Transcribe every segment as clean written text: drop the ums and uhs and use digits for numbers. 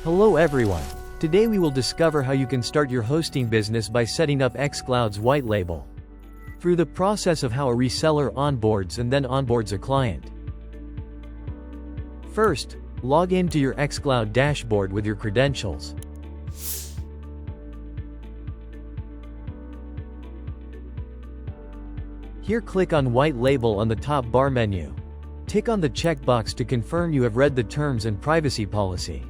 Hello everyone. Today we will discover how you can start your hosting business by setting up xCloud's white label. Through the process of how a reseller onboards and then onboards a client. First, log in to your xCloud dashboard with your credentials. Here click on White Label on the top bar menu. Tick on the checkbox to confirm you have read the terms and privacy policy.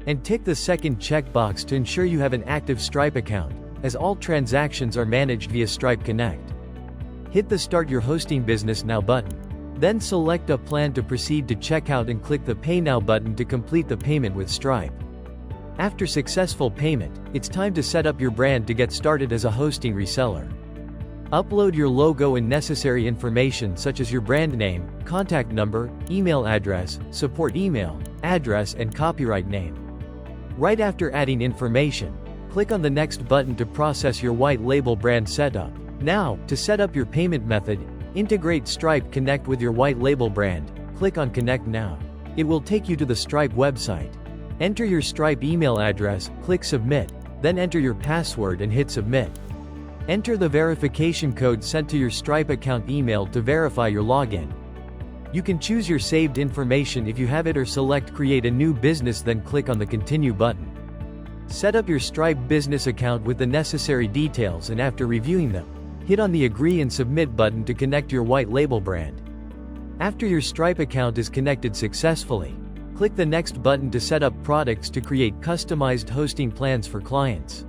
And tick the second checkbox to ensure you have an active Stripe account, as all transactions are managed via Stripe Connect. Hit the Start Your Hosting Business Now button. Then select a plan to proceed to checkout and click the Pay Now button to complete the payment with Stripe. After successful payment, it's time to set up your brand to get started as a hosting reseller. Upload your logo and necessary information such as your brand name, contact number, email address, support email, address and copyright name. Right after adding information, click on the Next button to process your white label brand setup. Now, to set up your payment method, integrate Stripe Connect with your white label brand. Click on Connect Now. It will take you to the Stripe website. Enter your Stripe email address, click Submit, then enter your password and hit Submit. Enter the verification code sent to your Stripe account email to verify your login. You can choose your saved information if you have it or select Create a New Business, then click on the Continue button. Set up your Stripe business account with the necessary details, and after reviewing them, hit on the Agree and Submit button to connect your white label brand. After your Stripe account is connected successfully, click the Next button to set up products to create customized hosting plans for clients.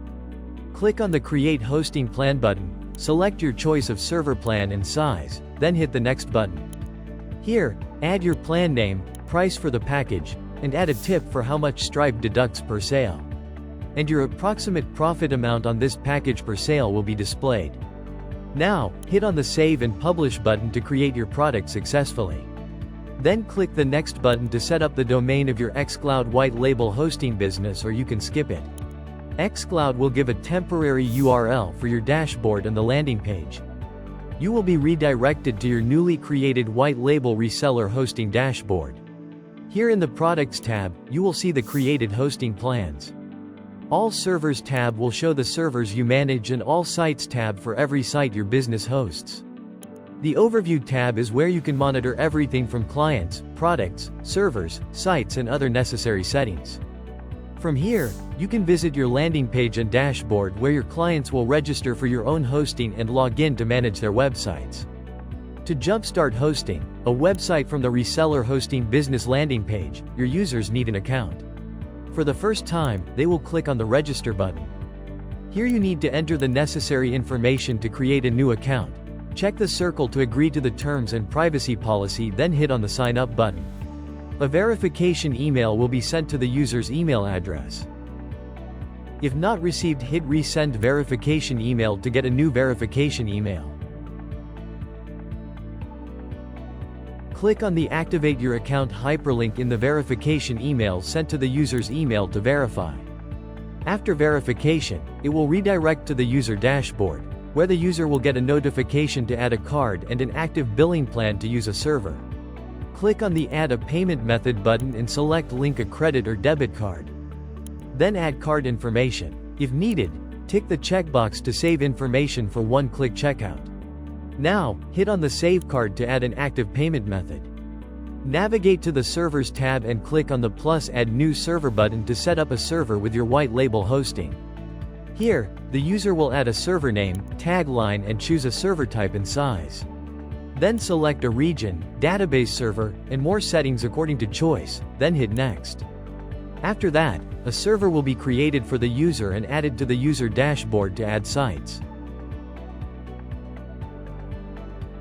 Click on the Create Hosting Plan button, select your choice of server plan and size, then hit the Next button. Here, add your plan name, price for the package, and add a tip for how much Stripe deducts per sale. And your approximate profit amount on this package per sale will be displayed. Now, hit on the Save and Publish button to create your product successfully. Then click the Next button to set up the domain of your xCloud white label hosting business, or you can skip it. xCloud will give a temporary URL for your dashboard and the landing page. You will be redirected to your newly created white label reseller hosting dashboard. Here in the Products tab, you will see the created hosting plans. All Servers tab will show the servers you manage, and All Sites tab for every site your business hosts. The Overview tab is where you can monitor everything from clients, products, servers, sites and other necessary settings. From here, you can visit your landing page and dashboard where your clients will register for your own hosting and log in to manage their websites. To jumpstart hosting a website from the Reseller Hosting Business landing page, your users need an account. For the first time, they will click on the Register button. Here you need to enter the necessary information to create a new account. Check the circle to agree to the terms and privacy policy, then hit on the Sign Up button. A verification email will be sent to the user's email address. If not received, hit Resend Verification Email to get a new verification email. Click on the Activate Your Account hyperlink in the verification email sent to the user's email to verify. After verification, it will redirect to the user dashboard, where the user will get a notification to add a card and an active billing plan to use a server. Click on the Add a Payment Method button and select Link a credit or debit card. Then add card information. If needed, tick the checkbox to save information for one-click checkout. Now, hit on the Save Card to add an active payment method. Navigate to the Servers tab and click on the plus Add New Server button to set up a server with your white label hosting. Here, the user will add a server name, tagline and choose a server type and size. Then select a region, database server, and more settings according to choice, then hit Next. After that, a server will be created for the user and added to the user dashboard to add sites.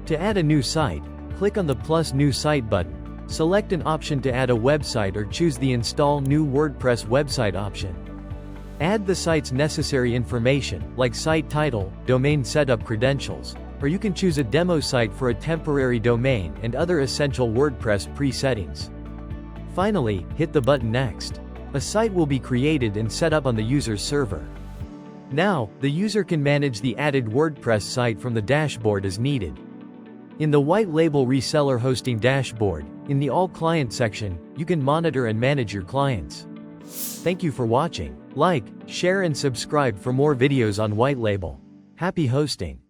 To add a new site, click on the plus New Site button. Select an option to add a website or choose the Install New WordPress Website option. Add the site's necessary information, like site title, domain setup credentials, or you can choose a demo site for a temporary domain and other essential WordPress pre-settings. Finally, hit the button Next. A site will be created and set up on the user's server. Now, the user can manage the added WordPress site from the dashboard as needed. In the White Label Reseller Hosting dashboard, in the All Client section, you can monitor and manage your clients. Thank you for watching. Like, share and subscribe for more videos on white label. Happy hosting!